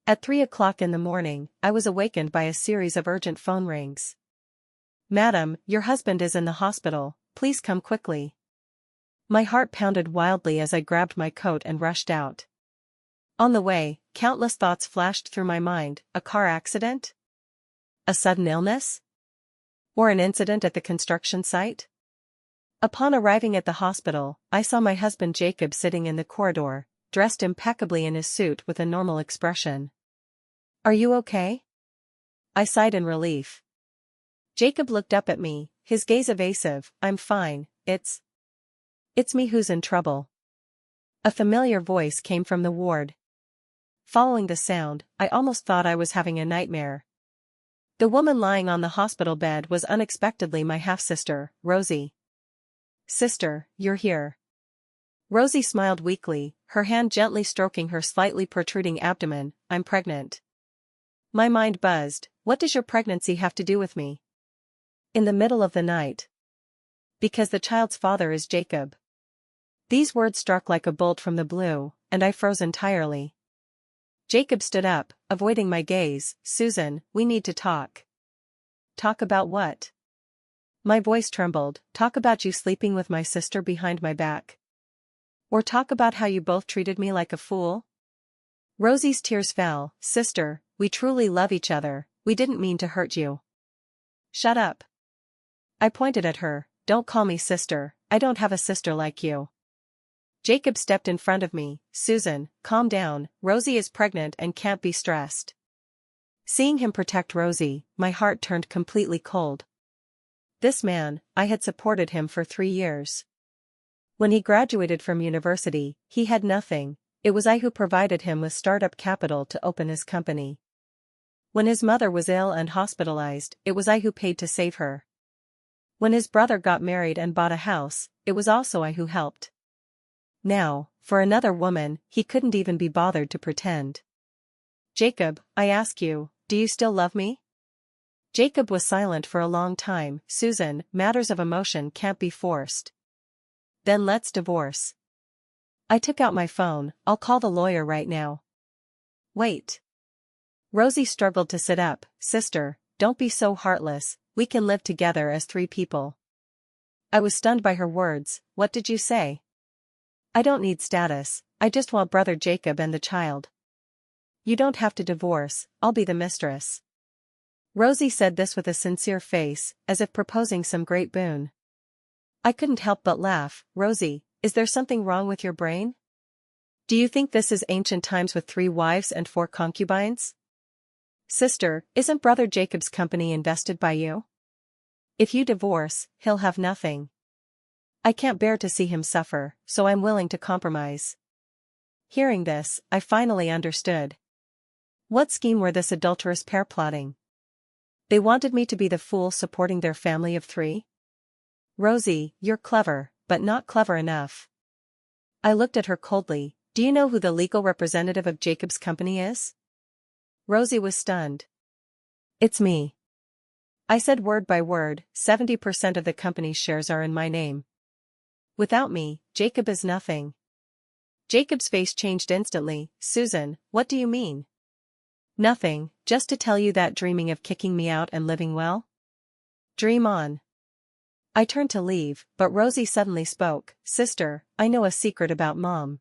At 3 o'clock in the morning, I was awakened by a series of urgent phone rings. "Madam, your husband is in the hospital, please come quickly." My heart pounded wildly as I grabbed my coat and rushed out. On the way, countless thoughts flashed through my mind: a car accident? A sudden illness? Or an incident at the construction site? Upon arriving at the hospital, I saw my husband Jacob sitting in the corridor, dressed impeccably in his suit with a normal expression. "Are you okay?" I sighed in relief. Jacob looked up at me, his gaze evasive. "I'm fine, it's me who's in trouble." A familiar voice came from the ward. Following the sound, I almost thought I was having a nightmare. The woman lying on the hospital bed was unexpectedly my half-sister, Rosie. "Sister, you're here." Rosie smiled weakly, her hand gently stroking her slightly protruding abdomen. "I'm pregnant." My mind buzzed. What does your pregnancy have to do with me? In the middle of the night. Because the child's father is Jacob. These words struck like a bolt from the blue, and I froze entirely. Jacob stood up, avoiding my gaze. "Susan, we need to talk." "Talk about what?" My voice trembled. "Talk about you sleeping with my sister behind my back. Or talk about how you both treated me like a fool?" Rosie's tears fell. "Sister, we truly love each other, we didn't mean to hurt you." "Shut up." I pointed at her. "Don't call me sister, I don't have a sister like you." Jacob stepped in front of me. "Susan, calm down, Rosie is pregnant and can't be stressed." Seeing him protect Rosie, my heart turned completely cold. This man, I had supported him for 3 years. When he graduated from university, he had nothing. It was I who provided him with startup capital to open his company. When his mother was ill and hospitalized, it was I who paid to save her. When his brother got married and bought a house, it was also I who helped. Now, for another woman, he couldn't even be bothered to pretend. "Jacob, I ask you, do you still love me?" Jacob was silent for a long time. "Susan, matters of emotion can't be forced." "Then let's divorce." I took out my phone. "I'll call the lawyer right now." "Wait." Rosie struggled to sit up. "Sister, don't be so heartless, we can live together as 3 people." I was stunned by her words. "What did you say?" "I don't need status, I just want brother Jacob and the child." "You don't have to divorce, I'll be the mistress." Rosie said this with a sincere face, as if proposing some great boon. I couldn't help but laugh. "Rosie, is there something wrong with your brain? Do you think this is ancient times with 3 wives and 4 concubines? Sister, isn't brother Jacob's company invested by you? If you divorce, he'll have nothing. I can't bear to see him suffer, so I'm willing to compromise." Hearing this, I finally understood. What scheme were this adulterous pair plotting? They wanted me to be the fool supporting their family of 3? "Rosie, you're clever, but not clever enough." I looked at her coldly. "Do you know who the legal representative of Jacob's company is?" Rosie was stunned. "It's me." I said word by word. 70% of the company's shares are in my name. Without me, Jacob is nothing." Jacob's face changed instantly. "Susan, what do you mean?" "Nothing, just to tell you that dreaming of kicking me out and living well? Dream on." I turned to leave, but Rosie suddenly spoke. "Sister, I know a secret about Mom."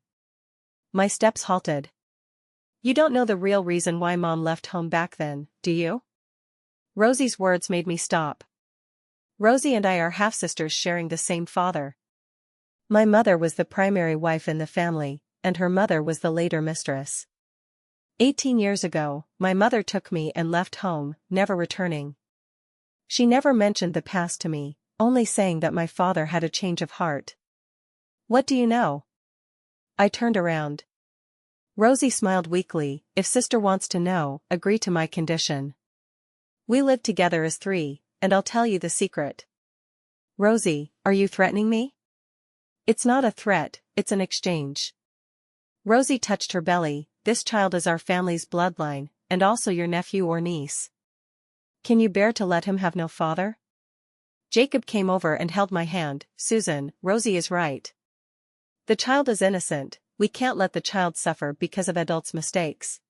My steps halted. "You don't know the real reason why Mom left home back then, do you?" Rosie's words made me stop. Rosie and I are half-sisters sharing the same father. My mother was the primary wife in the family, and her mother was the later mistress. 18 years ago, my mother took me and left home, never returning. She never mentioned the past to me, only saying that my father had a change of heart. "What do you know?" I turned around. Rosie smiled weakly. "If sister wants to know, agree to my condition. We live together as 3, and I'll tell you the secret." "Rosie, are you threatening me?" "It's not a threat, it's an exchange." Rosie touched her belly. "This child is our family's bloodline, and also your nephew or niece. Can you bear to let him have no father?" Jacob came over and held my hand. "Susan, Rosie is right. The child is innocent, we can't let the child suffer because of adults' mistakes."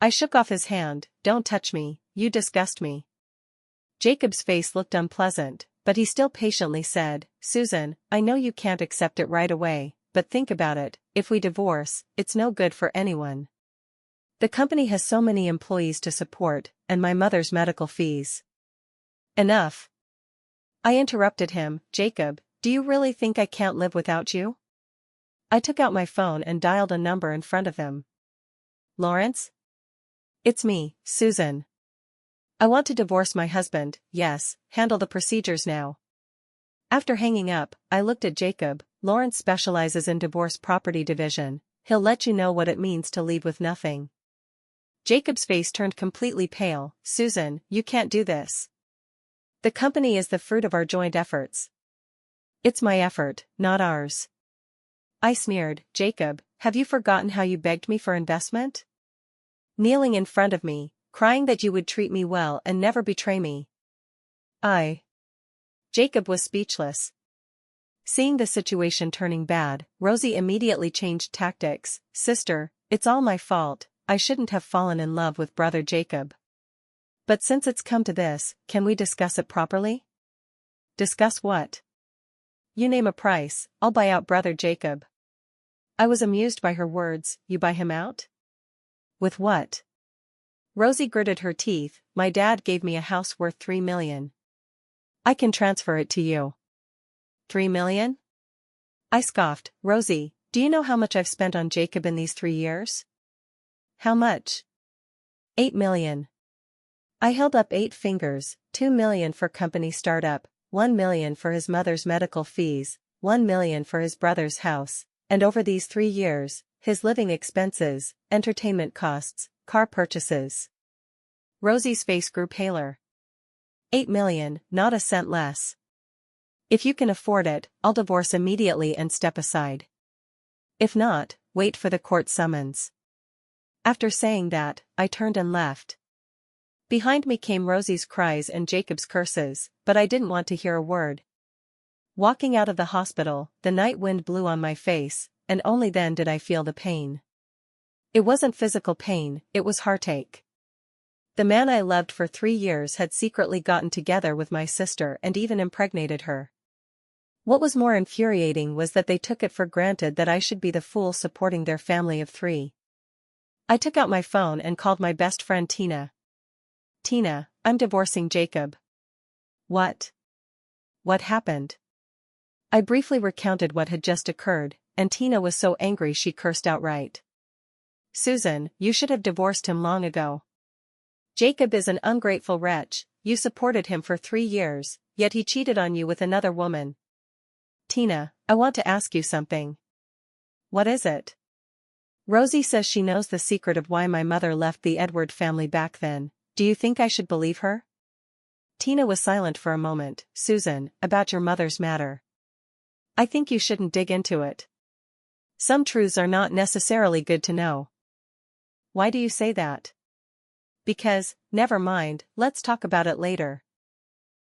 I shook off his hand. Don't touch me, you disgust me. Jacob's face looked unpleasant, but he still patiently said, Susan, I know you can't accept it right away, but think about it, if we divorce, it's no good for anyone. The company has so many employees to support, and my mother's medical fees. Enough. I interrupted him. Jacob, do you really think I can't live without you? I took out my phone and dialed a number in front of him. Lawrence? It's me, Susan. I want to divorce my husband, yes, handle the procedures now. After hanging up, I looked at Jacob. Lawrence specializes in divorce property division. He'll let you know what it means to leave with nothing. Jacob's face turned completely pale. Susan, you can't do this. The company is the fruit of our joint efforts. It's my effort, not ours. I sneered. Jacob, have you forgotten how you begged me for investment? Kneeling in front of me, crying that you would treat me well and never betray me. Jacob was speechless. Seeing the situation turning bad, Rosie immediately changed tactics. Sister, it's all my fault, I shouldn't have fallen in love with brother Jacob. But since it's come to this, can we discuss it properly? Discuss what? You name a price, I'll buy out brother Jacob. I was amused by her words. You buy him out? With what? Rosie gritted her teeth. My dad gave me a house worth $3 million. I can transfer it to you. $3 million? I scoffed. Rosie, do you know how much I've spent on Jacob in these 3 years? How much? $8 million. I held up 8 fingers. $2 million for company startup, $1 million for his mother's medical fees, $1 million for his brother's house, and over these 3 years, his living expenses, entertainment costs, car purchases. Rosie's face grew paler. $8 million, not a cent less. If you can afford it, I'll divorce immediately and step aside. If not, wait for the court summons. After saying that, I turned and left. Behind me came Rosie's cries and Jacob's curses, but I didn't want to hear a word. Walking out of the hospital, the night wind blew on my face, and only then did I feel the pain. It wasn't physical pain, it was heartache. The man I loved for 3 years had secretly gotten together with my sister and even impregnated her. What was more infuriating was that they took it for granted that I should be the fool supporting their family of 3. I took out my phone and called my best friend Tina. Tina, I'm divorcing Jacob. What? What happened? I briefly recounted what had just occurred, and Tina was so angry she cursed outright. Susan, you should have divorced him long ago. Jacob is an ungrateful wretch, you supported him for 3 years, yet he cheated on you with another woman. Tina, I want to ask you something. What is it? Rosie says she knows the secret of why my mother left the Edward family back then. Do you think I should believe her? Tina was silent for a moment. Susan, about your mother's matter. I think you shouldn't dig into it. Some truths are not necessarily good to know. Why do you say that? Because, never mind, let's talk about it later.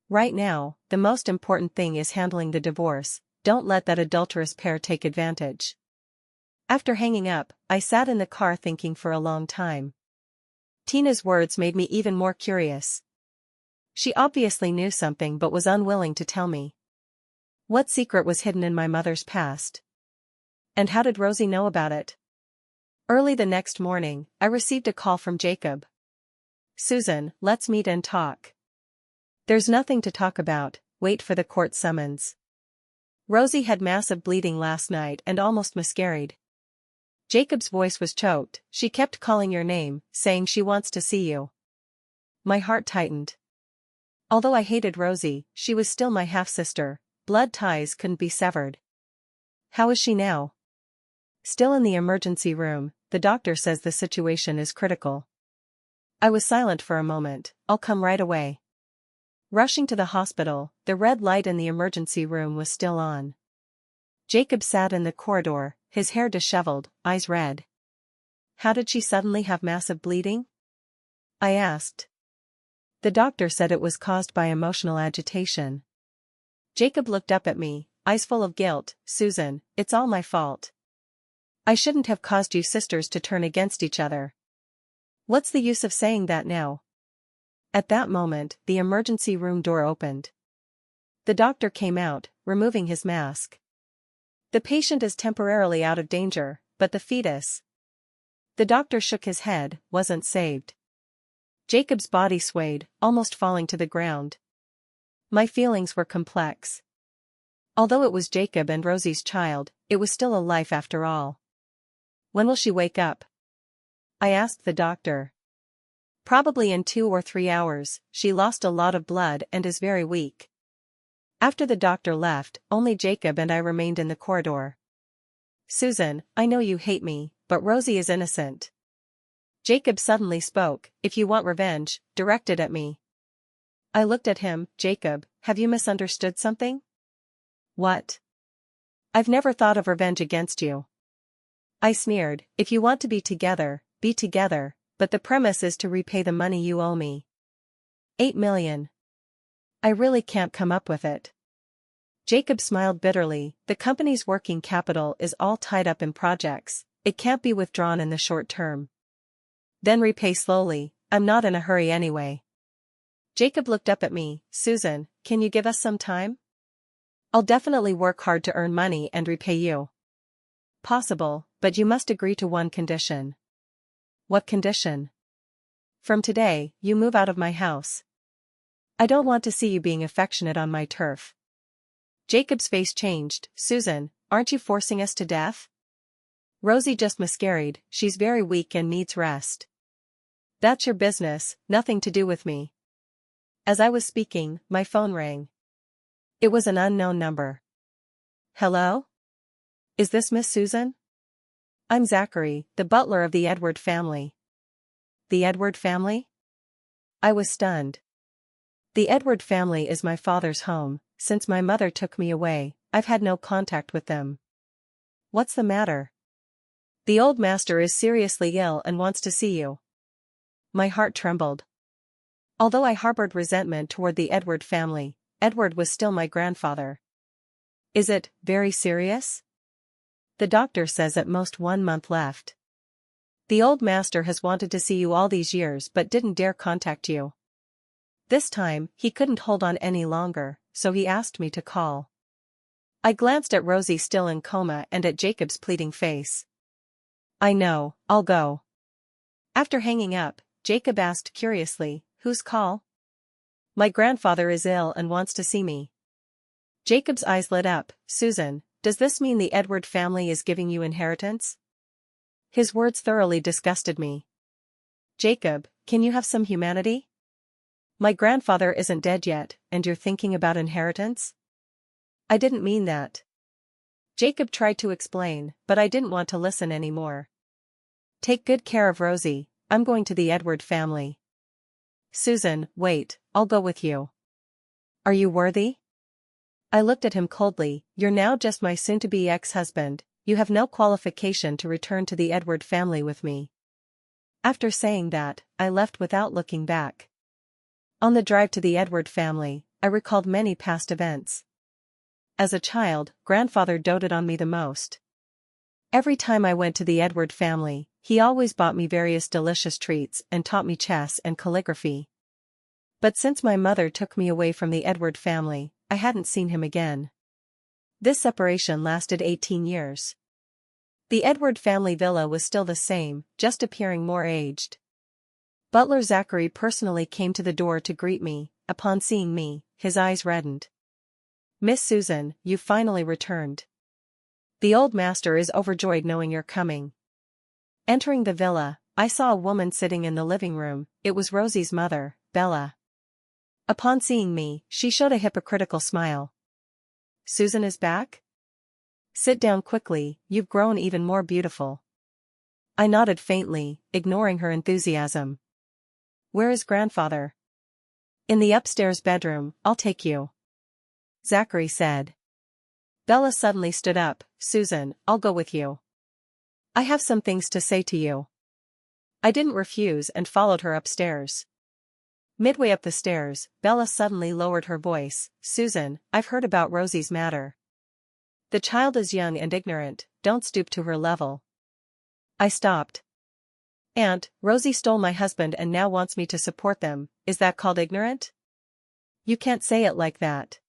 Right now, the most important thing is handling the divorce. Don't let that adulterous pair take advantage. After hanging up, I sat in the car thinking for a long time. Tina's words made me even more curious. She obviously knew something but was unwilling to tell me. What secret was hidden in my mother's past? And how did Rosie know about it? Early the next morning, I received a call from Jacob. Susan, let's meet and talk. There's nothing to talk about, wait for the court summons. Rosie had massive bleeding last night and almost miscarried. Jacob's voice was choked. She kept calling your name, saying she wants to see you. My heart tightened. Although I hated Rosie, she was still my half-sister. Blood ties couldn't be severed. How is she now? Still in the emergency room, the doctor says the situation is critical. I was silent for a moment. I'll come right away. Rushing to the hospital, the red light in the emergency room was still on. Jacob sat in the corridor, his hair disheveled, eyes red. How did she suddenly have massive bleeding? I asked. The doctor said it was caused by emotional agitation. Jacob looked up at me, eyes full of guilt. Susan, it's all my fault. I shouldn't have caused you sisters to turn against each other. What's the use of saying that now? At that moment, the emergency room door opened. The doctor came out, removing his mask. The patient is temporarily out of danger, but the fetus. The doctor shook his head, wasn't saved. Jacob's body swayed, almost falling to the ground. My feelings were complex. Although it was Jacob and Rosie's child, it was still a life after all. When will she wake up? I asked the doctor. Probably in 2 or 3 hours, she lost a lot of blood and is very weak. After the doctor left, only Jacob and I remained in the corridor. Susan, I know you hate me, but Rosie is innocent. Jacob suddenly spoke, if you want revenge, direct it at me. I looked at him, Jacob, have you misunderstood something? What? I've never thought of revenge against you. I sneered, if you want to be together, but the premise is to repay the money you owe me. 8 million. I really can't come up with it. Jacob smiled bitterly, the company's working capital is all tied up in projects, it can't be withdrawn in the short term. Then repay slowly, I'm not in a hurry anyway. Jacob looked up at me, Susan, can you give us some time? I'll definitely work hard to earn money and repay you. Possible, but you must agree to one condition. What condition? From today, you move out of my house. I don't want to see you being affectionate on my turf. Jacob's face changed, Susan, aren't you forcing us to death? Rosie just miscarried, she's very weak and needs rest. That's your business, nothing to do with me. As I was speaking, my phone rang. It was an unknown number. Hello? Is this Miss Susan? I'm Zachary, the butler of the Edward family. The Edward family? I was stunned. The Edward family is my father's home. Since my mother took me away, I've had no contact with them. What's the matter? The old master is seriously ill and wants to see you. My heart trembled. Although I harbored resentment toward the Edward family, Edward was still my grandfather. Is it very serious? The doctor says at most 1 month left. The old master has wanted to see you all these years but didn't dare contact you. This time, he couldn't hold on any longer, so he asked me to call. I glanced at Rosie still in coma and at Jacob's pleading face. I know, I'll go. After hanging up, Jacob asked curiously, whose call? My grandfather is ill and wants to see me. Jacob's eyes lit up, Susan, does this mean the Edward family is giving you inheritance? His words thoroughly disgusted me. Jacob, can you have some humanity? My grandfather isn't dead yet, and you're thinking about inheritance? I didn't mean that. Jacob tried to explain, but I didn't want to listen anymore. Take good care of Rosie, I'm going to the Edward family. Susan, wait, I'll go with you. Are you worthy? I looked at him coldly, you're now just my soon-to-be ex-husband, you have no qualification to return to the Edward family with me. After saying that, I left without looking back. On the drive to the Edward family, I recalled many past events. As a child, grandfather doted on me the most. Every time I went to the Edward family, he always bought me various delicious treats and taught me chess and calligraphy. But since my mother took me away from the Edward family, I hadn't seen him again. This separation lasted 18 years. The Edward family villa was still the same, just appearing more aged. Butler Zachary personally came to the door to greet me. Upon seeing me, his eyes reddened. Miss Susan, you've finally returned. The old master is overjoyed knowing you're coming. Entering the villa, I saw a woman sitting in the living room. It was Rosie's mother, Bella. Upon seeing me, she showed a hypocritical smile. Susan is back? Sit down quickly, you've grown even more beautiful. I nodded faintly, ignoring her enthusiasm. Where is grandfather? In the upstairs bedroom, I'll take you. Zachary said. Bella suddenly stood up, Susan, I'll go with you. I have some things to say to you. I didn't refuse and followed her upstairs. Midway up the stairs, Bella suddenly lowered her voice, Susan, I've heard about Rosie's matter. The child is young and ignorant, don't stoop to her level. I stopped. Aunt, Rosie stole my husband and now wants me to support them, is that called ignorant? You can't say it like that.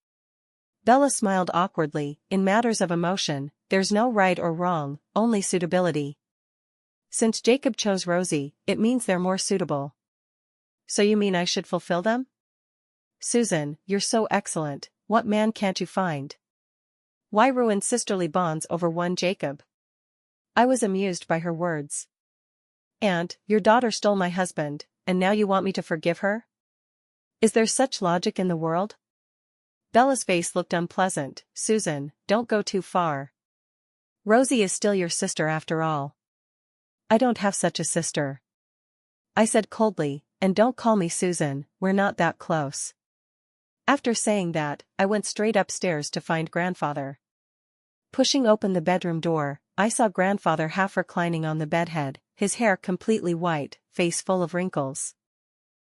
Bella smiled awkwardly. In matters of emotion, there's no right or wrong, only suitability. Since Jacob chose Rosie, it means they're more suitable. So you mean I should fulfill them? Susan, you're so excellent, what man can't you find? Why ruin sisterly bonds over one Jacob? I was amused by her words. Aunt, your daughter stole my husband, and now you want me to forgive her? Is there such logic in the world? Bella's face looked unpleasant. Susan, don't go too far. Rosie is still your sister after all. I don't have such a sister. I said coldly, and don't call me Susan, we're not that close. After saying that, I went straight upstairs to find grandfather. Pushing open the bedroom door, I saw grandfather half reclining on the bedhead, his hair completely white, face full of wrinkles.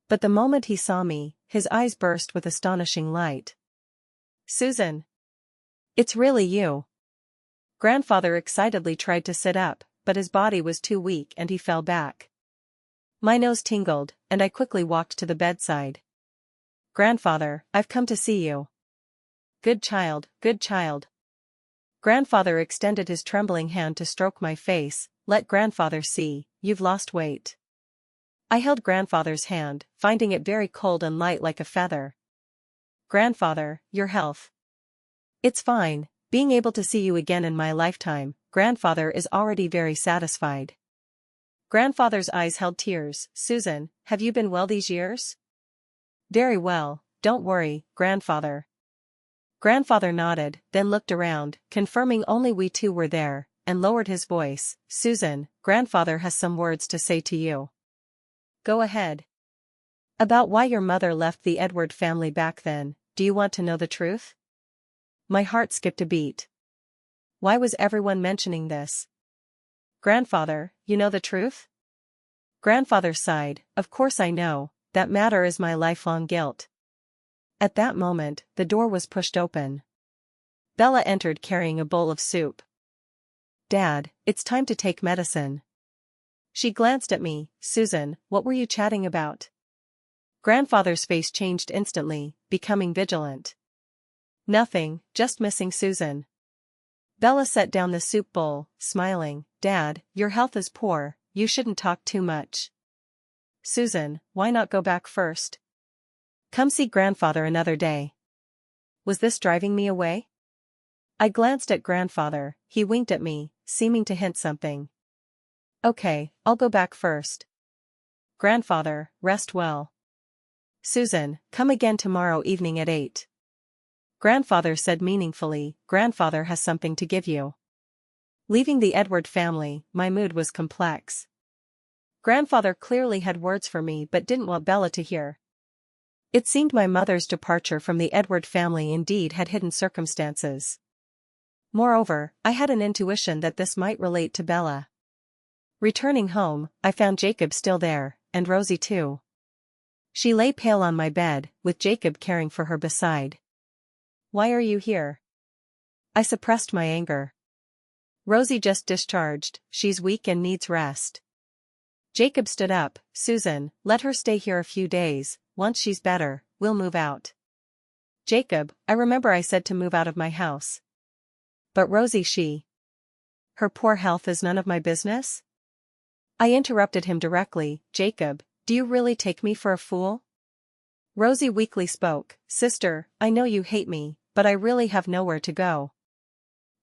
But the moment he saw me, his eyes burst with astonishing light. Susan! It's really you. Grandfather excitedly tried to sit up, but his body was too weak and he fell back. My nose tingled, and I quickly walked to the bedside. Grandfather, I've come to see you. Good child, good child. Grandfather extended his trembling hand to stroke my face. Let grandfather see, you've lost weight. I held grandfather's hand, finding it very cold and light like a feather. Grandfather, your health. It's fine, being able to see you again in my lifetime, grandfather is already very satisfied. Grandfather's eyes held tears. Susan, have you been well these years? Very well, don't worry, grandfather. Grandfather nodded, then looked around, confirming only we two were there, and lowered his voice. Susan, grandfather has some words to say to you. Go ahead. About why your mother left the Edward family back then, do you want to know the truth? My heart skipped a beat. Why was everyone mentioning this? Grandfather, you know the truth? Grandfather sighed, of course I know, that matter is my lifelong guilt. At that moment, the door was pushed open. Bella entered carrying a bowl of soup. Dad, it's time to take medicine. She glanced at me. Susan, what were you chatting about? Grandfather's face changed instantly, becoming vigilant. Nothing, just missing Susan. Bella set down the soup bowl, smiling. Dad, your health is poor, you shouldn't talk too much. Susan, why not go back first? Come see grandfather another day. Was this driving me away? I glanced at grandfather, he winked at me, seeming to hint something. Okay, I'll go back first. Grandfather, rest well. Susan, come again tomorrow evening at 8. Grandfather said meaningfully, grandfather has something to give you. Leaving the Edward family, my mood was complex. Grandfather clearly had words for me but didn't want Bella to hear. It seemed my mother's departure from the Edward family indeed had hidden circumstances. Moreover, I had an intuition that this might relate to Bella. Returning home, I found Jacob still there, and Rosie too. She lay pale on my bed, with Jacob caring for her beside. Why are you here? I suppressed my anger. Rosie just discharged, she's weak and needs rest. Jacob stood up. Susan, let her stay here a few days, once she's better, we'll move out. Jacob, I remember I said to move out of my house. But Rosie, her poor health is none of my business? I interrupted him directly. Jacob, do you really take me for a fool? Rosie weakly spoke. Sister, I know you hate me, but I really have nowhere to go.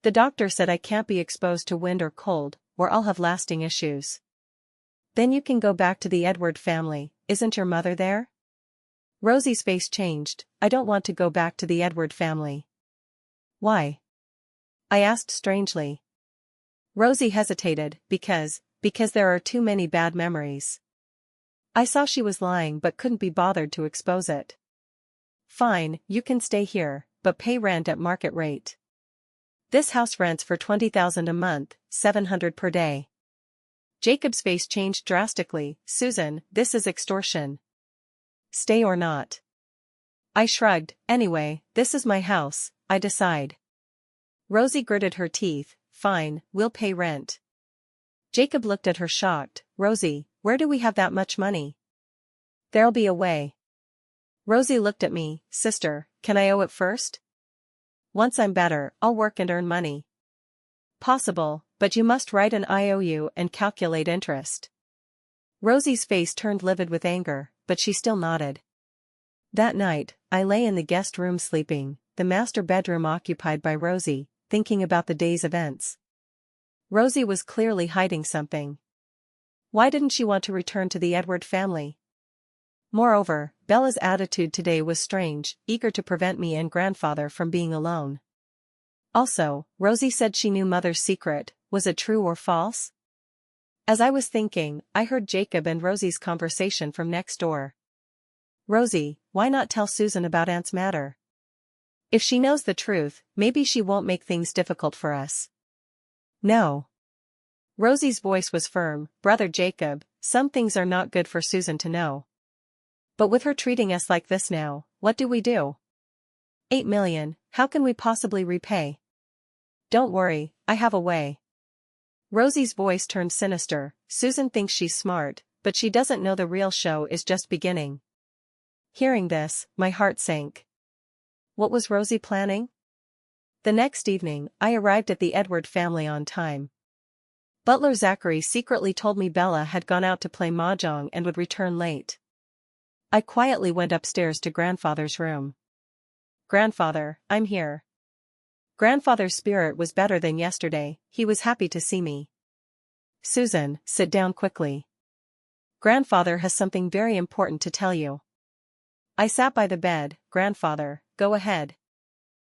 The doctor said I can't be exposed to wind or cold, or I'll have lasting issues. Then you can go back to the Edward family, isn't your mother there? Rosie's face changed. I don't want to go back to the Edward family. Why? I asked strangely. Rosie hesitated. Because there are too many bad memories. I saw she was lying but couldn't be bothered to expose it. Fine, you can stay here, but pay rent at market rate. This house rents for $20,000 a month, $700 per day. Jacob's face changed drastically. Susan, this is extortion. Stay or not. I shrugged. Anyway, this is my house, I decide. Rosie gritted her teeth. Fine, we'll pay rent. Jacob looked at her shocked. Rosie, where do we have that much money? There'll be a way. Rosie looked at me, sister, can I owe it first? Once I'm better, I'll work and earn money. Possible, but you must write an IOU and calculate interest. Rosie's face turned livid with anger, but she still nodded. That night, I lay in the guest room sleeping, the master bedroom occupied by Rosie, thinking about the day's events. Rosie was clearly hiding something. Why didn't she want to return to the Edward family? Moreover, Bella's attitude today was strange, eager to prevent me and grandfather from being alone. Also, Rosie said she knew Mother's secret. Was it true or false? As I was thinking, I heard Jacob and Rosie's conversation from next door. Rosie, why not tell Susan about Aunt's matter? If she knows the truth, maybe she won't make things difficult for us. No. Rosie's voice was firm. Brother Jacob, some things are not good for Susan to know. But with her treating us like this now, what do we do? 8 million, how can we possibly repay? Don't worry, I have a way. Rosie's voice turned sinister. Susan thinks she's smart, but she doesn't know the real show is just beginning. Hearing this, my heart sank. What was Rosie planning? The next evening, I arrived at the Edward family on time. Butler Zachary secretly told me Bella had gone out to play mahjong and would return late. I quietly went upstairs to grandfather's room. Grandfather, I'm here. Grandfather's spirit was better than yesterday, he was happy to see me. Susan, sit down quickly. Grandfather has something very important to tell you. I sat by the bed. Grandfather, go ahead.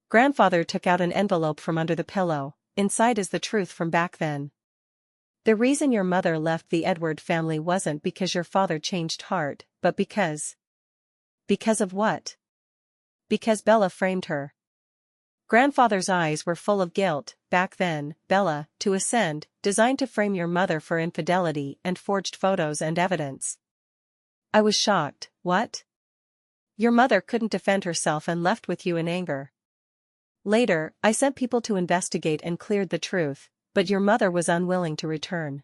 Grandfather took out an envelope from under the pillow. Inside is the truth from back then. The reason your mother left the Edward family wasn't because your father changed heart, but because... Because of what? Because Bella framed her. Grandfather's eyes were full of guilt. Back then, Bella, to ascend, designed to frame your mother for infidelity and forged photos and evidence. I was shocked. What? Your mother couldn't defend herself and left with you in anger. Later, I sent people to investigate and cleared the truth, but your mother was unwilling to return.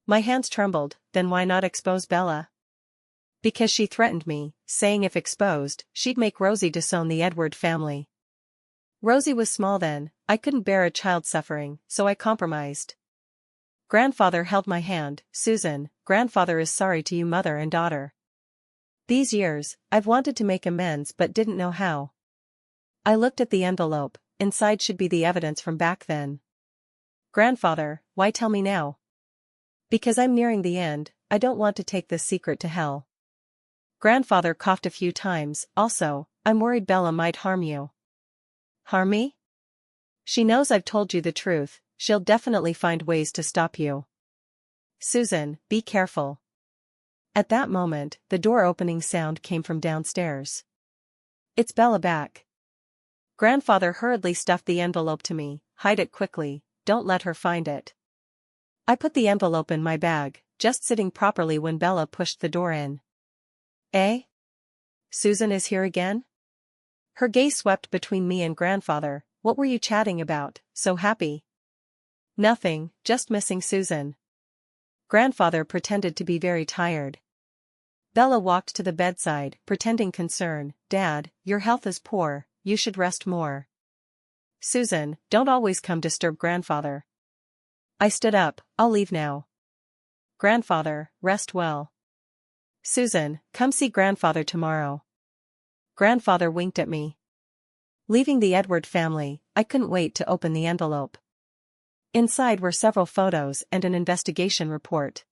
My hands trembled. Then why not expose Bella? Because she threatened me, saying if exposed, she'd make Rosie disown the Edward family. Rosie was small then, I couldn't bear a child suffering, so I compromised. Grandfather held my hand. Susan, grandfather is sorry to you mother and daughter. These years, I've wanted to make amends but didn't know how. I looked at the envelope. Inside should be the evidence from back then. Grandfather, why tell me now? Because I'm nearing the end, I don't want to take this secret to hell. Grandfather coughed a few times. Also, I'm worried Bella might harm you. Harm me? She knows I've told you the truth, she'll definitely find ways to stop you. Susan, be careful. At that moment, the door opening sound came from downstairs. It's Bella back. Grandfather hurriedly stuffed the envelope to me. Hide it quickly, don't let her find it. I put the envelope in my bag, just sitting properly when Bella pushed the door in. Eh? Susan is here again? Her gaze swept between me and grandfather. What were you chatting about, so happy? Nothing, just missing Susan. Grandfather pretended to be very tired. Bella walked to the bedside, pretending concern. Dad, your health is poor, you should rest more. Susan, don't always come disturb grandfather. I stood up. I'll leave now. Grandfather, rest well. Susan, come see grandfather tomorrow. Grandfather winked at me. Leaving the Edward family, I couldn't wait to open the envelope. Inside were several photos and an investigation report.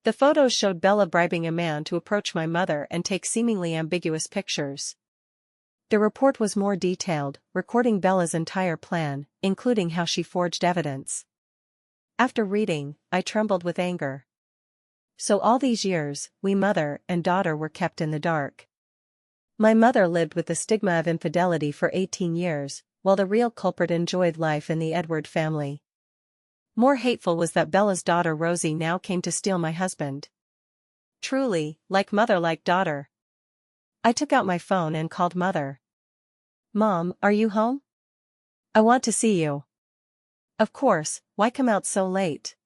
The photos showed Bella bribing a man to approach my mother and take seemingly ambiguous pictures. The report was more detailed, recording Bella's entire plan, including how she forged evidence. After reading, I trembled with anger. So all these years, we mother and daughter were kept in the dark. My mother lived with the stigma of infidelity for 18 years, while the real culprit enjoyed life in the Edward family. More hateful was that Bella's daughter Rosie now came to steal my husband. Truly, like mother like daughter. I took out my phone and called Mother. Mom, are you home? I want to see you. Of course, why come out so late?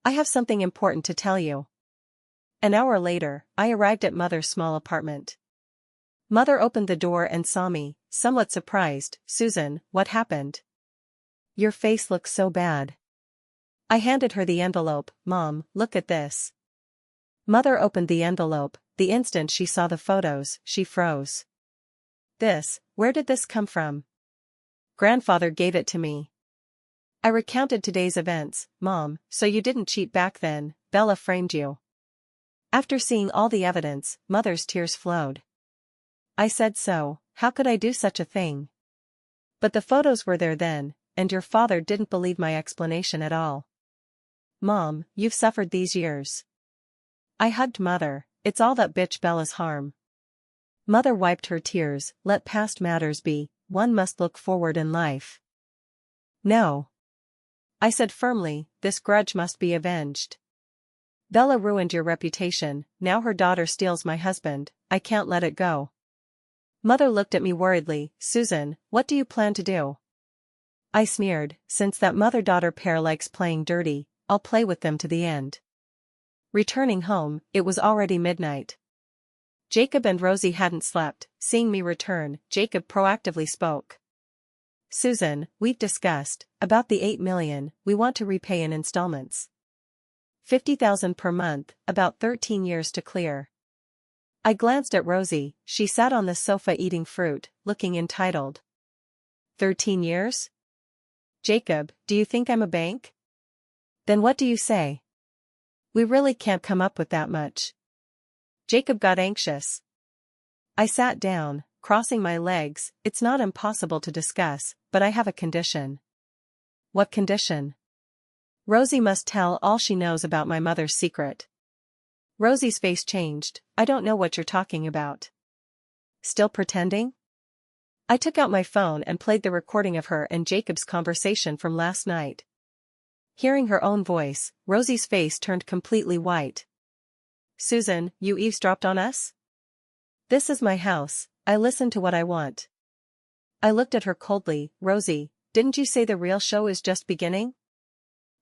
I have something important to tell you. An hour later, I arrived at Mother's small apartment. Mother opened the door and saw me, somewhat surprised. Susan, what happened? Your face looks so bad. I handed her the envelope. Mom, look at this. Mother opened the envelope. The instant she saw the photos, she froze. Where did this come from? Grandfather gave it to me. I recounted today's events. Mom, so you didn't cheat back then, Bella framed you. After seeing all the evidence, Mother's tears flowed. I said so, how could I do such a thing? But the photos were there then, and your father didn't believe my explanation at all. Mom, you've suffered these years. I hugged Mother, it's all that bitch Bella's harm. Mother wiped her tears. Let past matters be, one must look forward in life. No. I said firmly, this grudge must be avenged. Bella ruined your reputation, now her daughter steals my husband, I can't let it go. Mother looked at me worriedly. Susan, what do you plan to do? I sneered, since that mother-daughter pair likes playing dirty, I'll play with them to the end. Returning home, it was already midnight. Jacob and Rosie hadn't slept. Seeing me return, Jacob proactively spoke. Susan, we've discussed, about the $8 million, we want to repay in installments. $50,000 per month, about 13 years to clear. I glanced at Rosie, she sat on the sofa eating fruit, looking entitled. 13 years? Jacob, do you think I'm a bank? Then what do you say? We really can't come up with that much. Jacob got anxious. I sat down, crossing my legs. It's not impossible to discuss, but I have a condition. What condition? Rosie must tell all she knows about my mother's secret. Rosie's face changed. I don't know what you're talking about. Still pretending? I took out my phone and played the recording of her and Jacob's conversation from last night. Hearing her own voice, Rosie's face turned completely white. Susan, you eavesdropped on us? This is my house, I listen to what I want. I looked at her coldly. Rosie, didn't you say the real show is just beginning?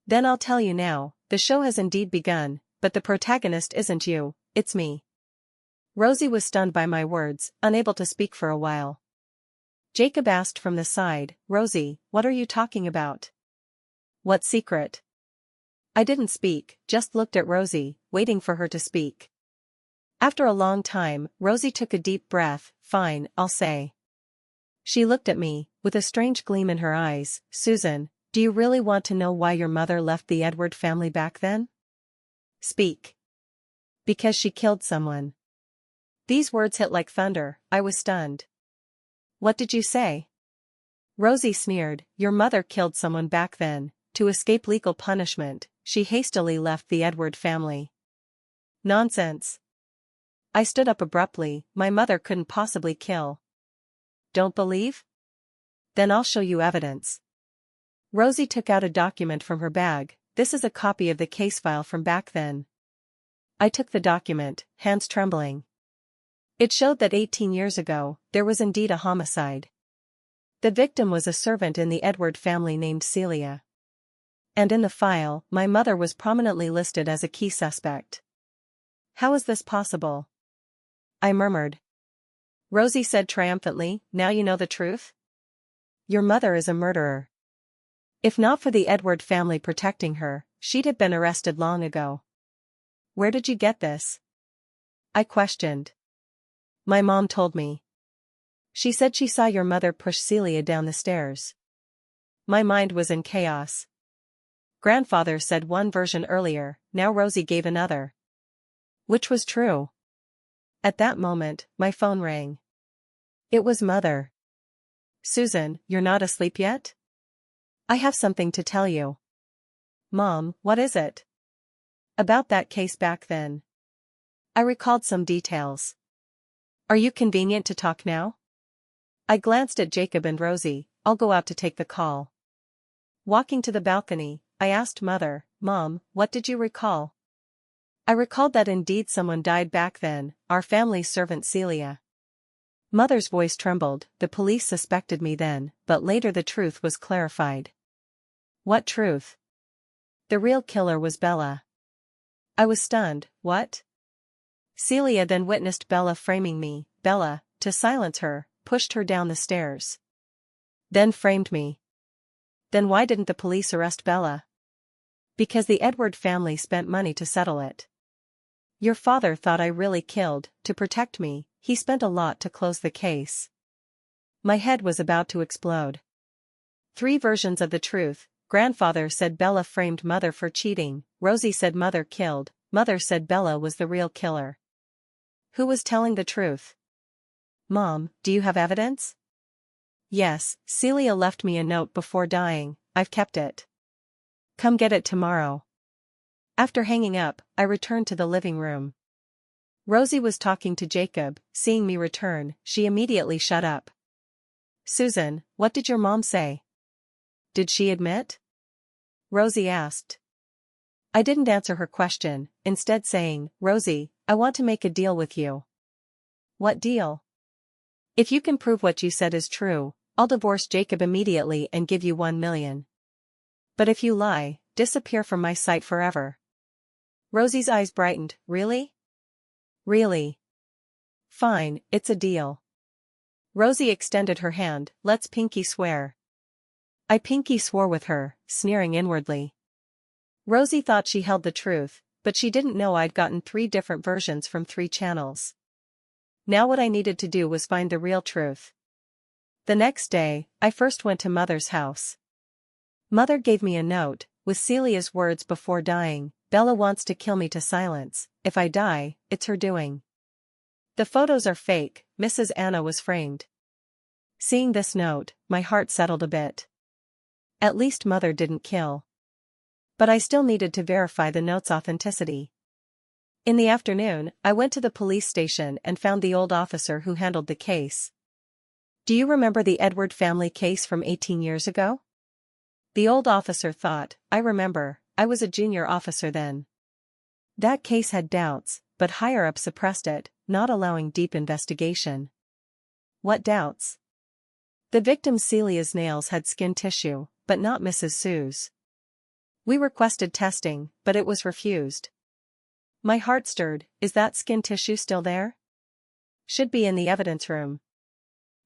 Then I'll tell you now, the show has indeed begun, but the protagonist isn't you, it's me. Rosie was stunned by my words, unable to speak for a while. Jacob asked from the side, Rosie, what are you talking about? What secret? I didn't speak, just looked at Rosie, waiting for her to speak. After a long time, Rosie took a deep breath. Fine, I'll say. She looked at me, with a strange gleam in her eyes. Susan, do you really want to know why your mother left the Edward family back then? Speak. Because she killed someone. These words hit like thunder. I was stunned. What did you say? Rosie sneered. Your mother killed someone back then. To escape legal punishment, she hastily left the Edward family. Nonsense. I stood up abruptly. My mother couldn't possibly kill. Don't believe? Then I'll show you evidence. Rosie took out a document from her bag. This is a copy of the case file from back then. I took the document, hands trembling. It showed that 18 years ago, there was indeed a homicide. The victim was a servant in the Edward family named Celia. And in the file, my mother was prominently listed as a key suspect. How is this possible? I murmured. Rosie said triumphantly, now you know the truth? Your mother is a murderer. If not for the Edward family protecting her, she'd have been arrested long ago. Where did you get this? I questioned. My mom told me. She said she saw your mother push Celia down the stairs. My mind was in chaos. Grandfather said one version earlier, now Rosie gave another. Which was true? At that moment, my phone rang. It was Mother. Susan, you're not asleep yet? I have something to tell you. Mom, what is it? About that case back then. I recalled some details. Are you convenient to talk now? I glanced at Jacob and Rosie. I'll go out to take the call. Walking to the balcony, I asked Mother, Mom, what did you recall? I recalled that indeed someone died back then, our family's servant Celia. Mother's voice trembled. The police suspected me then, but later the truth was clarified. What truth? The real killer was Bella. I was stunned. What? Celia then witnessed Bella framing me. Bella, to silence her, pushed her down the stairs. Then framed me. Then why didn't the police arrest Bella? Because the Edward family spent money to settle it. Your father thought I really killed, to protect me, he spent a lot to close the case. My head was about to explode. 3 versions of the truth. Grandfather said Bella framed Mother for cheating, Rosie said Mother killed, Mother said Bella was the real killer. Who was telling the truth? Mom, do you have evidence? Yes, Celia left me a note before dying, I've kept it. Come get it tomorrow. After hanging up, I returned to the living room. Rosie was talking to Jacob. Seeing me return, she immediately shut up. Susan, what did your mom say? Did she admit? Rosie asked. I didn't answer her question, instead saying, Rosie, I want to make a deal with you. What deal? If you can prove what you said is true, I'll divorce Jacob immediately and give you 1 million. But if you lie, disappear from my sight forever. Rosie's eyes brightened. Really? Really? Fine, it's a deal. Rosie extended her hand. Let's pinky swear. I pinky swore with her, sneering inwardly. Rosie thought she held the truth, but she didn't know I'd gotten 3 different versions from 3 channels. Now what I needed to do was find the real truth. The next day, I first went to Mother's house. Mother gave me a note, with Celia's words before dying. Bella wants to kill me to silence. If I die, it's her doing. The photos are fake. Mrs. Anna was framed. Seeing this note, my heart settled a bit. At least Mother didn't kill. But I still needed to verify the note's authenticity. In the afternoon, I went to the police station and found the old officer who handled the case. Do you remember the Edward family case from 18 years ago? The old officer thought, I remember, I was a junior officer then. That case had doubts, but higher-up suppressed it, not allowing deep investigation. What doubts? The victim Celia's nails had skin tissue, but not Mrs. Sue's. We requested testing, but it was refused. My heart stirred. Is that skin tissue still there? Should be in the evidence room.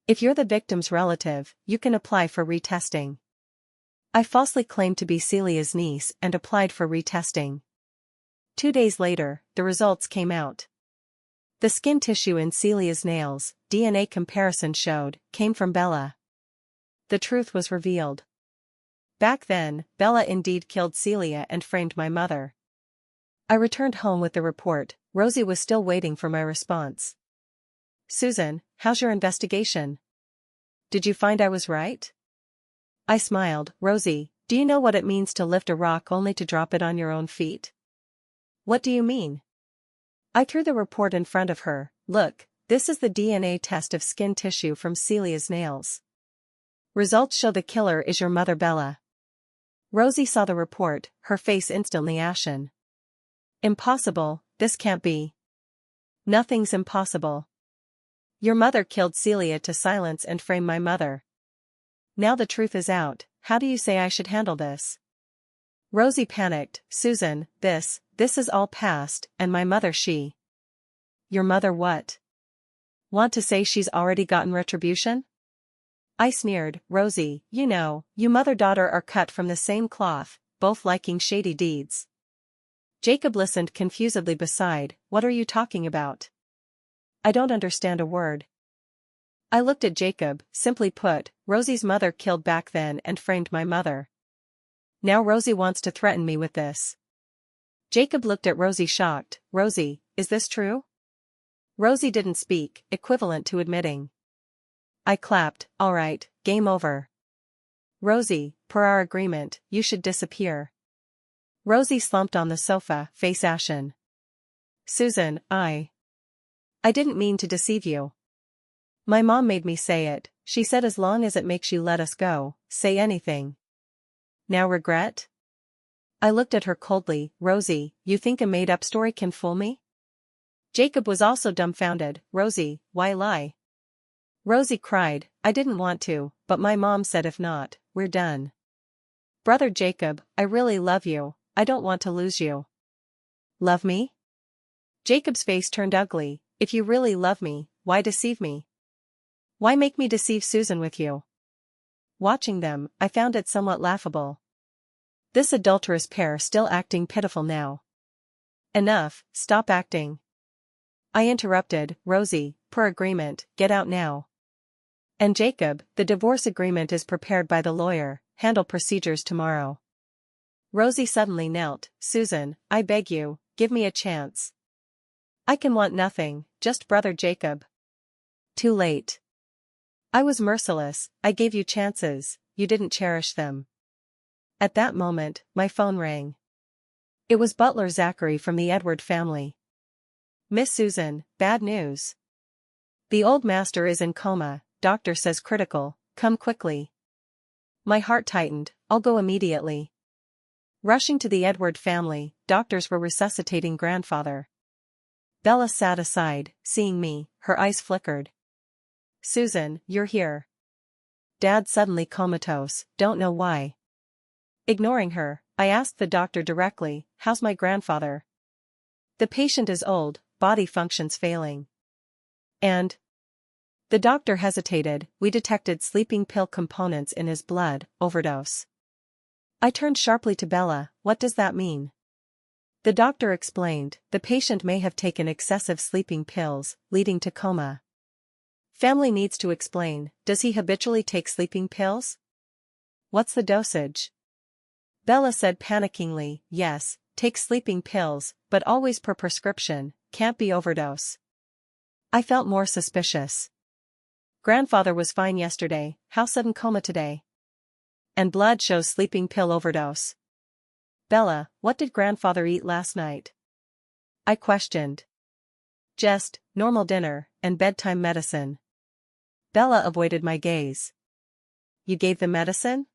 If you're the victim's relative, you can apply for retesting. I falsely claimed to be Celia's niece and applied for retesting. 2 days later, the results came out. The skin tissue in Celia's nails, DNA comparison showed, came from Bella. The truth was revealed. Back then, Bella indeed killed Celia and framed my mother. I returned home with the report. Rosie was still waiting for my response. Susan, how's your investigation? Did you find I was right? I smiled. Rosie, do you know what it means to lift a rock only to drop it on your own feet? What do you mean? I threw the report in front of her. Look, this is the DNA test of skin tissue from Celia's nails. Results show the killer is your mother Bella. Rosie saw the report, her face instantly ashen. Impossible, this can't be. Nothing's impossible. Your mother killed Celia to silence and frame my mother. Now the truth is out, how do you say I should handle this? Rosie panicked. Susan, this is all past, and my mother she. Your mother what? Want to say she's already gotten retribution? I sneered. Rosie, you know, you mother-daughter are cut from the same cloth, both liking shady deeds. Jacob listened confusedly beside. What are you talking about? I don't understand a word. I looked at Jacob. Simply put, Rosie's mother killed back then and framed my mother. Now Rosie wants to threaten me with this. Jacob looked at Rosie shocked. Rosie, is this true? Rosie didn't speak, equivalent to admitting. I clapped. All right, game over. Rosie, per our agreement, you should disappear. Rosie slumped on the sofa, face ashen. Susan, I didn't mean to deceive you. My mom made me say it. She said as long as it makes you let us go, say anything. Now regret? I looked at her coldly. Rosie, you think a made-up story can fool me? Jacob was also dumbfounded. Rosie, why lie? Rosie cried. I didn't want to, but my mom said if not, we're done. Brother Jacob, I really love you. I don't want to lose you. Love me? Jacob's face turned ugly. If you really love me, why deceive me? Why make me deceive Susan with you? Watching them, I found it somewhat laughable. This adulterous pair still acting pitiful now. Enough, stop acting. I interrupted, Rosie, per agreement, get out now. And Jacob, the divorce agreement is prepared by the lawyer, handle procedures tomorrow. Rosie suddenly knelt, Susan, I beg you, give me a chance. I can want nothing, just brother Jacob. Too late. I was merciless, I gave you chances, you didn't cherish them. At that moment, my phone rang. It was butler Zachary from the Edward family. Miss Susan, bad news. The old master is in coma, doctor says critical, come quickly. My heart tightened, I'll go immediately. Rushing to the Edward family, doctors were resuscitating grandfather. Bella sat aside, seeing me, her eyes flickered. Susan, you're here. Dad suddenly comatose, don't know why. Ignoring her, I asked the doctor directly, how's my grandfather? The patient is old, body functions failing. And? The doctor hesitated, we detected sleeping pill components in his blood, overdose. I turned sharply to Bella, what does that mean? The doctor explained, the patient may have taken excessive sleeping pills, leading to coma. Family needs to explain, does he habitually take sleeping pills? What's the dosage? Bella said panickingly, yes, takes sleeping pills, but always per prescription, can't be overdose. I felt more suspicious. Grandfather was fine yesterday, how sudden coma today? And blood shows sleeping pill overdose. Bella, what did grandfather eat last night? I questioned. Just, normal dinner, and bedtime medicine. Bella avoided my gaze. You gave the medicine?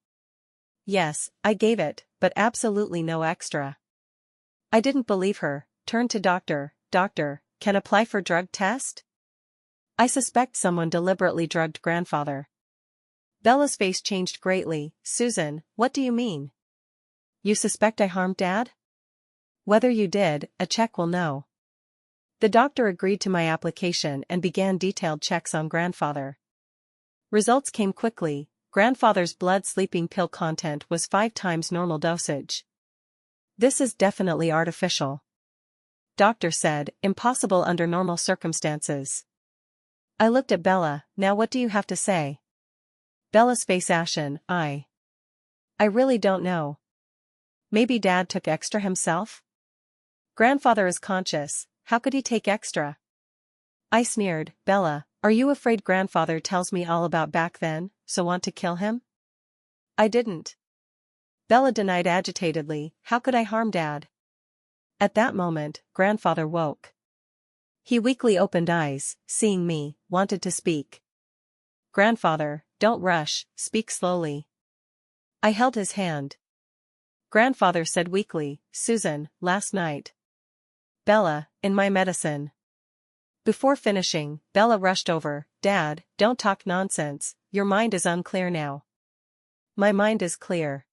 Yes, I gave it, but absolutely no extra. I didn't believe her, turned to doctor, can apply for drug test? I suspect someone deliberately drugged grandfather. Bella's face changed greatly, Susan, what do you mean? You suspect I harmed Dad? Whether you did, a check will know. The doctor agreed to my application and began detailed checks on grandfather. Results came quickly, grandfather's blood sleeping pill content was 5 times normal dosage. This is definitely artificial. Doctor said, impossible under normal circumstances. I looked at Bella, now what do you have to say? Bella's face ashen, I really don't know. Maybe Dad took extra himself? Grandfather is conscious, how could he take extra? I sneered, Bella, are you afraid grandfather tells me all about back then, so want to kill him? I didn't. Bella denied agitatedly, how could I harm Dad? At that moment, grandfather woke. He weakly opened eyes, seeing me, wanted to speak. Grandfather, don't rush, speak slowly. I held his hand. Grandfather said weakly, Susan, last night. Bella, in my medicine. Before finishing, Bella rushed over, Dad, don't talk nonsense, your mind is unclear now. My mind is clear.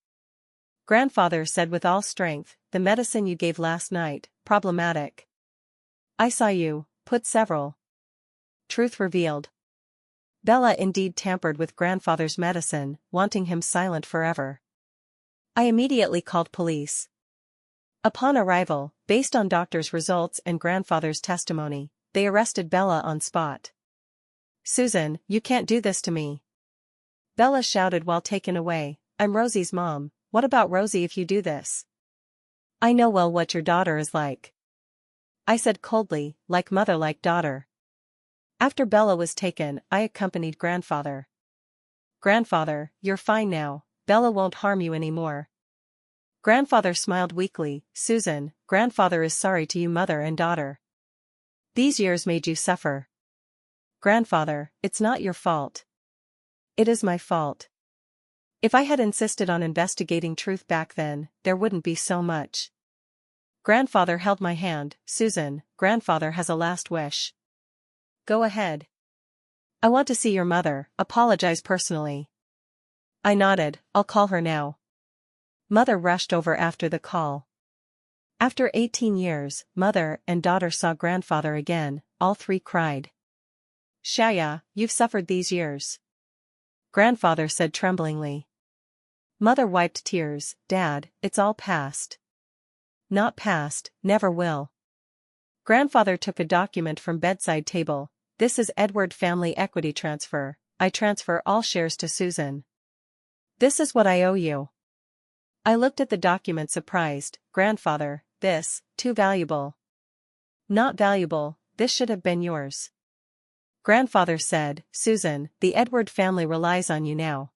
Grandfather said with all strength, the medicine you gave last night, problematic. I saw you, put several. Truth revealed. Bella indeed tampered with grandfather's medicine, wanting him silent forever. I immediately called police. Upon arrival, based on doctor's results and grandfather's testimony, they arrested Bella on spot. Susan, you can't do this to me. Bella shouted while taken away, I'm Rosie's mom, what about Rosie if you do this? I know well what your daughter is like. I said coldly, like mother like daughter. After Bella was taken, I accompanied grandfather. Grandfather, you're fine now, Bella won't harm you anymore. Grandfather smiled weakly, Susan, grandfather is sorry to you mother and daughter. These years made you suffer. Grandfather, it's not your fault. It is my fault. If I had insisted on investigating truth back then, there wouldn't be so much. Grandfather held my hand, Susan, grandfather has a last wish. Go ahead. I want to see your mother, apologize personally. I nodded, I'll call her now. Mother rushed over after the call. After 18 years, mother and daughter saw grandfather again, all three cried. Shaya, you've suffered these years. Grandfather said tremblingly. Mother wiped tears, Dad, it's all past. Not past, never will. Grandfather took a document from bedside table. This is Edward family equity transfer. I transfer all shares to Susan. This is what I owe you. I looked at the document surprised. Grandfather, this, too valuable. Not valuable, this should have been yours. Grandfather said, Susan, the Edward family relies on you now.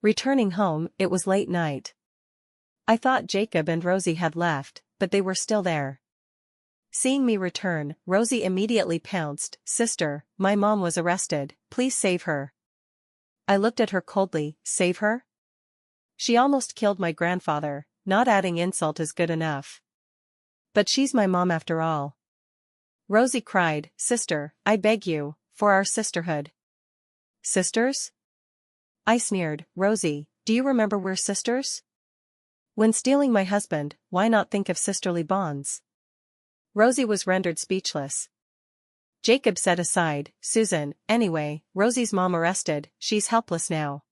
Returning home, it was late night. I thought Jacob and Rosie had left, but they were still there. Seeing me return, Rosie immediately pounced, Sister, my mom was arrested, please save her. I looked at her coldly, save her? She almost killed my grandfather, not adding insult is good enough. But she's my mom after all. Rosie cried, Sister, I beg you, for our sisterhood. Sisters? I sneered, Rosie, do you remember we're sisters? When stealing my husband, why not think of sisterly bonds? Rosie was rendered speechless. Jacob said aside, Susan, anyway, Rosie's mom arrested, she's helpless now.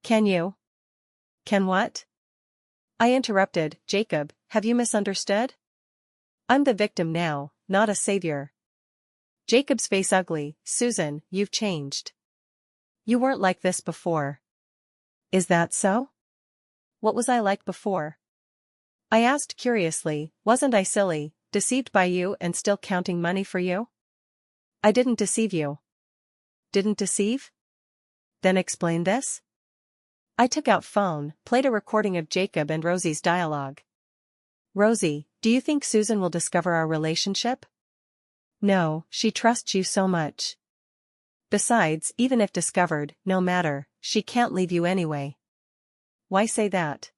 Can you? Can what? I interrupted, Jacob, have you misunderstood? I'm the victim now, not a savior. Jacob's face ugly, Susan, you've changed. You weren't like this before. Is that so? What was I like before? I asked curiously, wasn't I silly, deceived by you and still counting money for you? I didn't deceive you. Didn't deceive? Then explain this? I took out phone, played a recording of Jacob and Rosie's dialogue. Rosie, do you think Susan will discover our relationship? No, she trusts you so much. Besides, even if discovered, no matter, she can't leave you anyway. Why say that?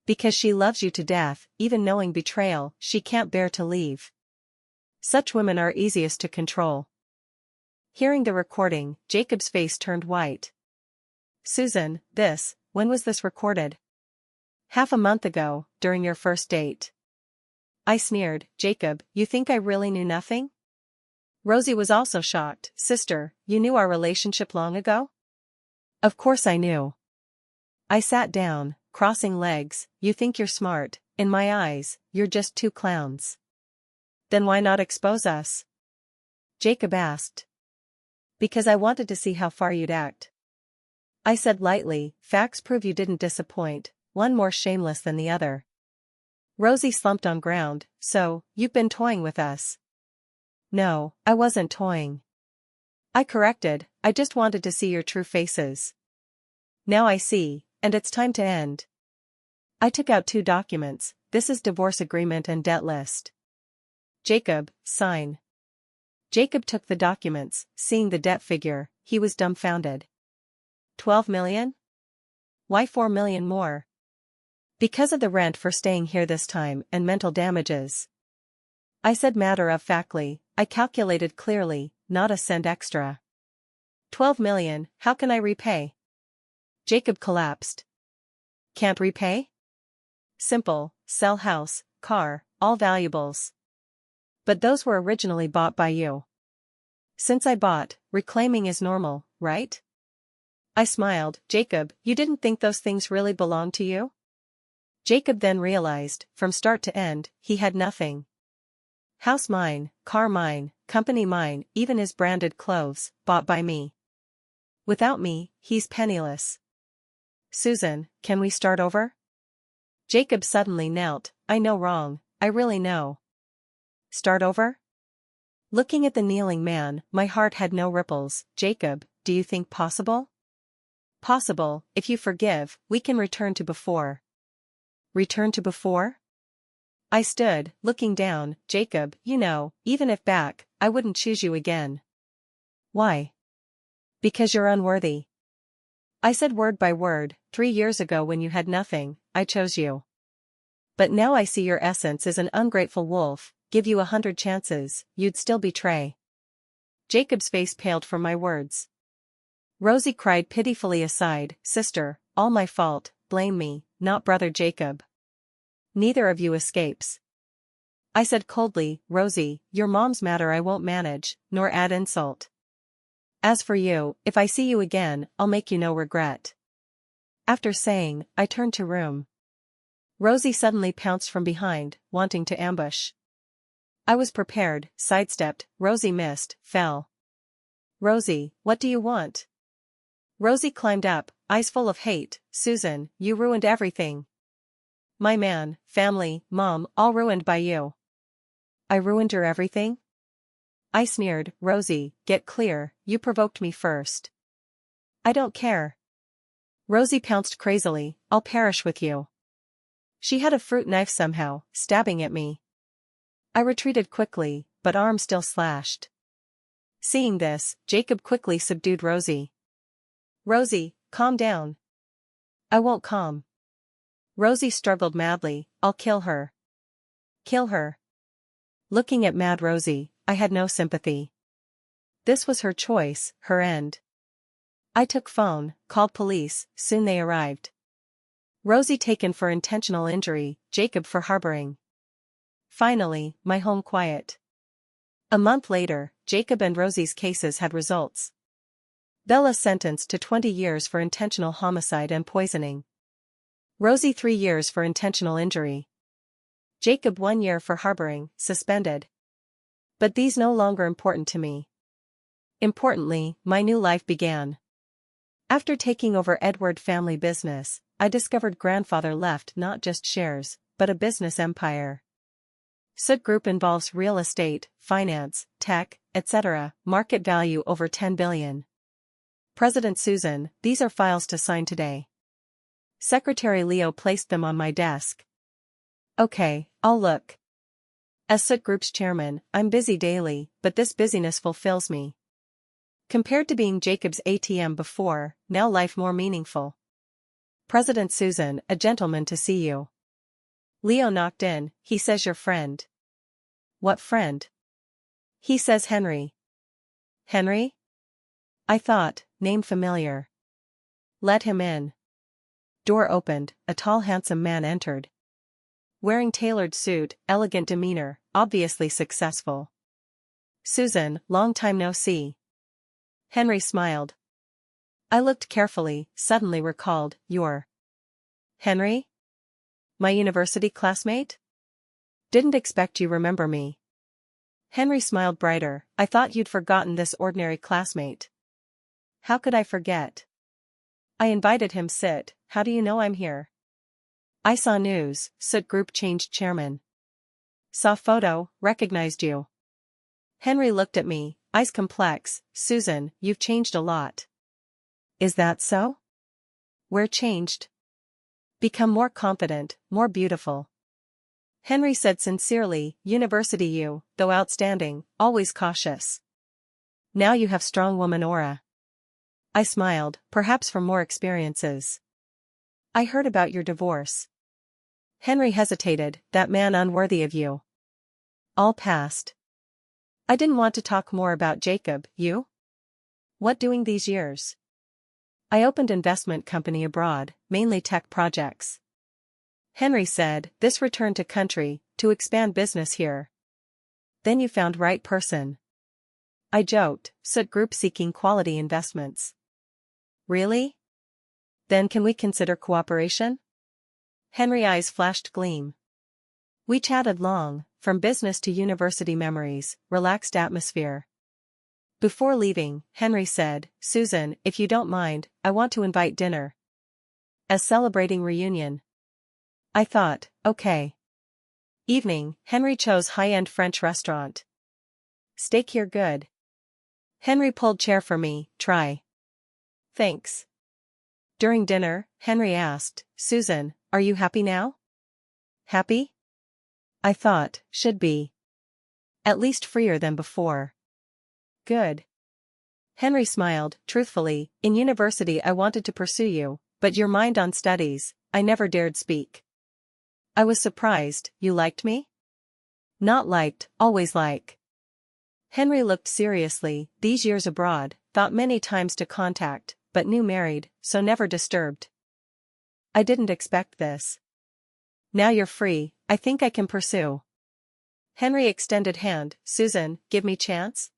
Because she loves you to death, even knowing betrayal, she can't bear to leave. Such women are easiest to control. Hearing the recording, Jacob's face turned white. Susan, when was this recorded? Half a month ago, during your first date. I sneered, Jacob, you think I really knew nothing? Rosie was also shocked, Sister, you knew our relationship long ago? Of course I knew. I sat down, crossing legs, you think you're smart, in my eyes, you're just two clowns. Then why not expose us? Jacob asked. Because I wanted to see how far you'd act. I said lightly, facts prove you didn't disappoint, one more shameless than the other. Rosie slumped on ground, so, you've been toying with us. No, I wasn't toying. I corrected, I just wanted to see your true faces. Now I see, and it's time to end. I took out 2 documents, this is divorce agreement and debt list. Jacob, sign. Jacob took the documents, seeing the debt figure, he was dumbfounded. 12 million? Why 4 million more? Because of the rent for staying here this time and mental damages. I said matter-of-factly, I calculated clearly, not a cent extra. 12 million, how can I repay? Jacob collapsed. Can't repay? Simple, sell house, car, all valuables. But those were originally bought by you. Since I bought, reclaiming is normal, right? I smiled, Jacob, you didn't think those things really belonged to you? Jacob then realized, from start to end, he had nothing. House mine, car mine, company mine, even his branded clothes, bought by me. Without me, he's penniless. Susan, can we start over? Jacob suddenly knelt, I know wrong, I really know. Start over? Looking at the kneeling man, my heart had no ripples. Jacob, do you think possible? Possible, if you forgive, we can return to before. Return to before? I stood, looking down, Jacob, you know, even if back, I wouldn't choose you again. Why? Because you're unworthy. I said word by word, 3 years ago when you had nothing, I chose you. But now I see your essence is an ungrateful wolf, give you 100 chances, you'd still betray. Jacob's face paled from my words. Rosie cried pitifully aside, Sister, all my fault, blame me, not brother Jacob. Neither of you escapes. I said coldly, Rosie, your mom's matter I won't manage, nor add insult. As for you, if I see you again, I'll make you no regret. After saying, I turned to room. Rosie suddenly pounced from behind, wanting to ambush. I was prepared, sidestepped, Rosie missed, fell. Rosie, what do you want? Rosie climbed up, eyes full of hate, Susan, you ruined everything. My man, family, mom, all ruined by you. I ruined your everything? I sneered, Rosie, get clear, you provoked me first. I don't care. Rosie pounced crazily, I'll perish with you. She had a fruit knife somehow, stabbing at me. I retreated quickly, but arm still slashed. Seeing this, Jacob quickly subdued Rosie. Rosie, calm down. I won't calm. Rosie struggled madly, I'll kill her. Kill her. Looking at mad Rosie, I had no sympathy. This was her choice, her end. I took phone, called police, soon they arrived. Rosie taken for intentional injury, Jacob for harboring. Finally, my home quiet. A month later, Jacob and Rosie's cases had results. Bella sentenced to 20 years for intentional homicide and poisoning. Rosie 3 years for intentional injury. Jacob 1 year for harboring, suspended. But these no longer important to me. Importantly, my new life began. After taking over Edward family business, I discovered grandfather left not just shares, but a business empire. Soot Group involves real estate, finance, tech, etc., market value over 10 billion. President Susan, these are files to sign today. Secretary Leo placed them on my desk. Okay, I'll look. As Soot Group's chairman, I'm busy daily, but this busyness fulfills me. Compared to being Jacob's ATM before, now life more meaningful. President Susan, a gentleman to see you. Leo knocked in, he says your friend. What friend? He says Henry. Henry? I thought, name familiar. Let him in. Door opened, a tall handsome man entered. Wearing tailored suit, elegant demeanor, obviously successful. Susan, long time no see. Henry smiled. I looked carefully, suddenly recalled, you're Henry? My university classmate? Didn't expect you remember me. Henry smiled brighter, I thought you'd forgotten this ordinary classmate. How could I forget? I invited him sit, how do you know I'm here? I saw news, Soot Group changed chairman. Saw photo, recognized you. Henry looked at me, eyes complex, Susan, you've changed a lot. Is that so? Where changed? Become more confident, more beautiful. Henry said sincerely, university you, though outstanding, always cautious. Now you have strong woman aura. I smiled, perhaps from more experiences. I heard about your divorce. Henry hesitated, that man unworthy of you. All past. I didn't want to talk more about Jacob, you? What doing these years? I opened investment company abroad, mainly tech projects. Henry said, this return to country, to expand business here. Then you found right person. I joked, Soot Group seeking quality investments. Really? Then can we consider cooperation? Henry eyes flashed gleam. We chatted long, from business to university memories, relaxed atmosphere. Before leaving, Henry said, Susan, if you don't mind, I want to invite dinner. As celebrating reunion. I thought, okay. Evening, Henry chose high-end French restaurant. Steak here good. Henry pulled chair for me, try. Thanks. During dinner, Henry asked, Susan, are you happy now? Happy? I thought, should be. At least freer than before. Good. Henry smiled, truthfully, in university I wanted to pursue you, but your mind on studies, I never dared speak. I was surprised, you liked me? Not liked, always like. Henry looked seriously, these years abroad, thought many times to contact, but new married, so never disturbed. I didn't expect this. Now you're free, I think I can pursue. Henry extended hand, Susan, give me chance?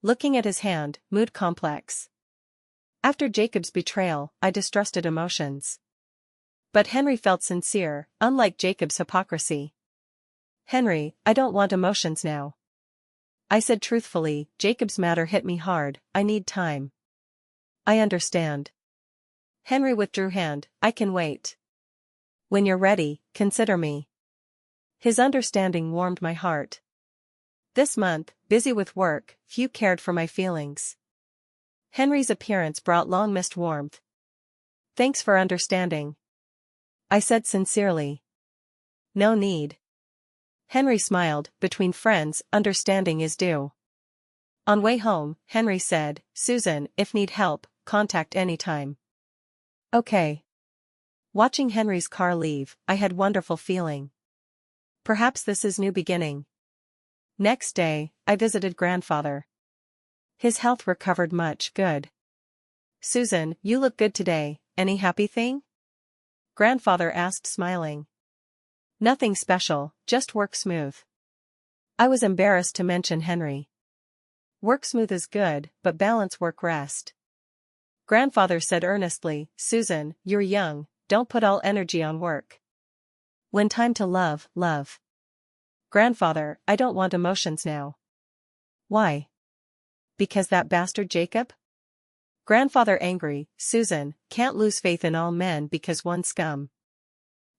Looking at his hand, mood complex. After Jacob's betrayal, I distrusted emotions. But Henry felt sincere, unlike Jacob's hypocrisy. Henry, I don't want emotions now. I said truthfully, Jacob's matter hit me hard, I need time. I understand. Henry withdrew hand, I can wait. When you're ready, consider me. His understanding warmed my heart. This month, busy with work, few cared for my feelings. Henry's appearance brought long-missed warmth. Thanks for understanding. I said sincerely. No need. Henry smiled, between friends, understanding is due. On way home, Henry said, Susan, if need help, contact anytime. Okay. Watching Henry's car leave, I had wonderful feeling. Perhaps this is new beginning. Next day, I visited grandfather. His health recovered much, good. Susan, you look good today, any happy thing? Grandfather asked smiling. Nothing special, just work smooth. I was embarrassed to mention Henry. Work smooth is good, but balance work rest. Grandfather said earnestly, Susan, you're young, don't put all energy on work. When time to love, love. Grandfather, I don't want emotions now. Why? Because that bastard Jacob? Grandfather angry, Susan, can't lose faith in all men because one scum.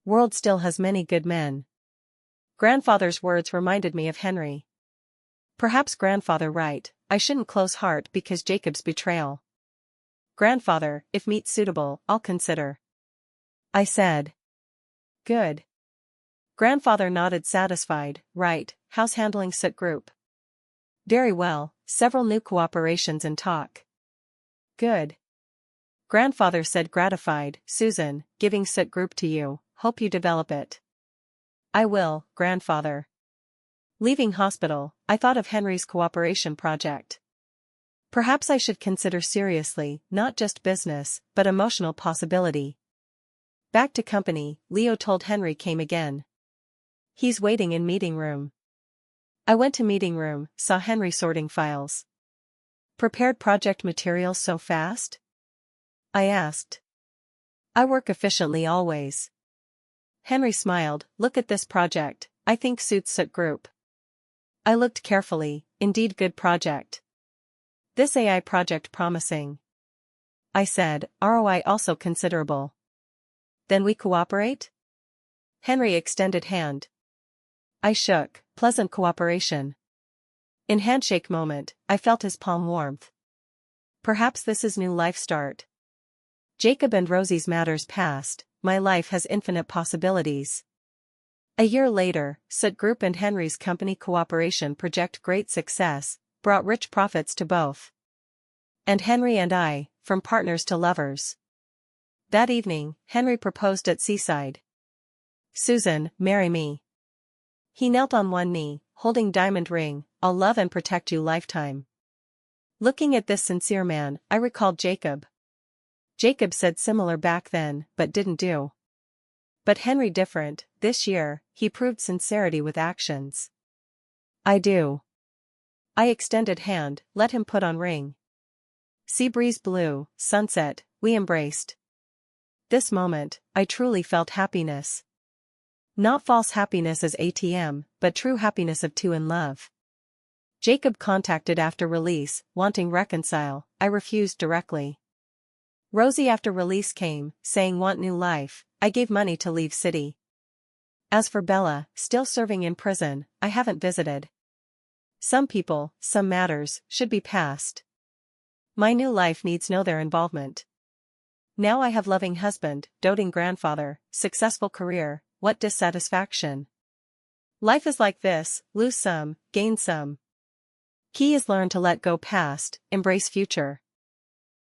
World still has many good men. Grandfather's words reminded me of Henry. Perhaps grandfather right, I shouldn't close heart because Jacob's betrayal. Grandfather, if meet suitable, I'll consider. I said. Good. Grandfather nodded satisfied, right, how's handling SIT group? Very well, several new cooperations in talk. Good. Grandfather said gratified, Susan, giving SIT group to you, hope you develop it. I will, grandfather. Leaving hospital, I thought of Henry's cooperation project. Perhaps I should consider seriously, not just business, but emotional possibility. Back to company, Leo told Henry came again. He's waiting in meeting room. I went to meeting room, saw Henry sorting files. Prepared project materials so fast? I asked. I work efficiently always. Henry smiled, look at this project, I think suits SIT group. I looked carefully, indeed good project. This AI project promising. I said, ROI also considerable. Then we cooperate? Henry extended hand. I shook, pleasant cooperation. In handshake moment, I felt his palm warmth. Perhaps this is new life start. Jacob and Rosie's matters past, my life has infinite possibilities. A year later, SIT Group and Henry's company cooperation project great success, brought rich profits to both. And Henry and I, from partners to lovers. That evening, Henry proposed at seaside. Susan, marry me. He knelt on one knee, holding diamond ring, I'll love and protect you lifetime. Looking at this sincere man, I recalled Jacob. Jacob said similar back then, but didn't do. But Henry different, this year, he proved sincerity with actions. I do. I extended hand, let him put on ring. Sea breeze blew, sunset, we embraced. This moment, I truly felt happiness. Not false happiness as ATM, but true happiness of two in love. Jacob contacted after release, wanting reconcile, I refused directly. Rosie after release came, saying want new life, I gave money to leave city. As for Bella, still serving in prison, I haven't visited. Some people, some matters, should be past. My new life needs no their involvement. Now I have loving husband, doting grandfather, successful career, what dissatisfaction. Life is like this, lose some, gain some. Key is learn to let go past, embrace future.